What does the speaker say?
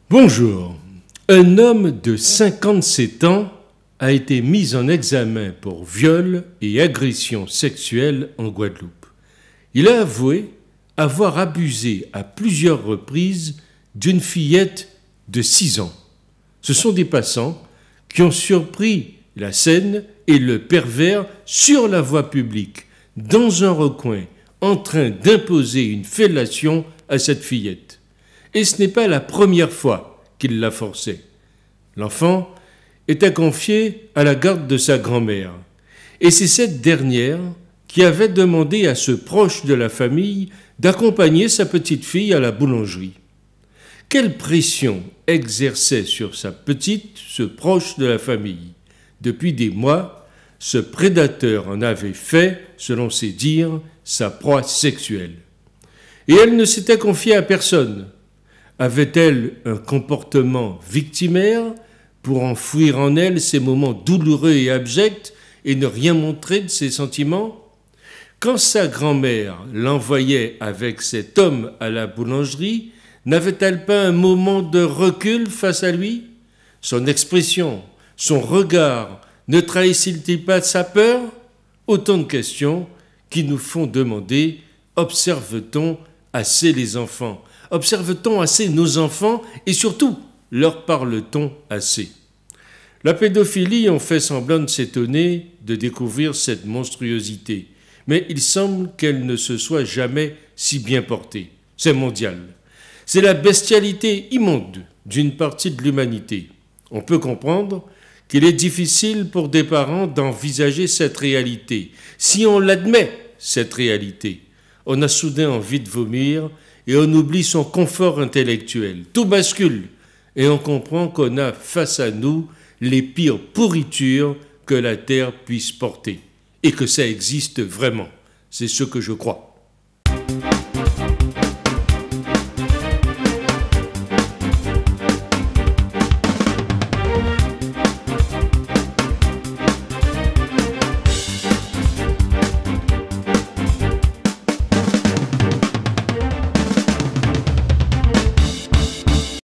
Bonjour. Un homme de 57 ans a été mis en examen pour viol et agression sexuelle en Guadeloupe. Il a avoué avoir abusé à plusieurs reprises d'une fillette de 6 ans. Ce sont des passants qui ont surpris la scène et le pervers sur la voie publique, dans un recoin, en train d'imposer une fellation à cette fillette. Et ce n'est pas la première fois qu'il la forçait. L'enfant était confié à la garde de sa grand-mère. Et c'est cette dernière qui avait demandé à ce proche de la famille d'accompagner sa petite fille à la boulangerie. Quelle pression exerçait sur sa petite ce proche de la famille? Depuis des mois, ce prédateur en avait fait, selon ses dires, sa proie sexuelle. Et elle ne s'était confiée à personne. Avait-elle un comportement victimaire pour enfouir en elle ces moments douloureux et abjects et ne rien montrer de ses sentiments? Quand sa grand-mère l'envoyait avec cet homme à la boulangerie, n'avait-elle pas un moment de recul face à lui? Son expression, son regard, ne trahissent-ils pas sa peur? Autant de questions qui nous font demander, observe-t-on assez les enfants? Observe-t-on assez nos enfants et surtout, leur parle-t-on assez? La pédophilie, on fait semblant de s'étonner de découvrir cette monstruosité, mais il semble qu'elle ne se soit jamais si bien portée. C'est mondial. C'est la bestialité immonde d'une partie de l'humanité. On peut comprendre qu'il est difficile pour des parents d'envisager cette réalité. Si on l'admet, cette réalité, on a soudain envie de vomir et on oublie son confort intellectuel. Tout bascule et on comprend qu'on a face à nous les pires pourritures que la terre puisse porter et que ça existe vraiment. C'est ce que je crois.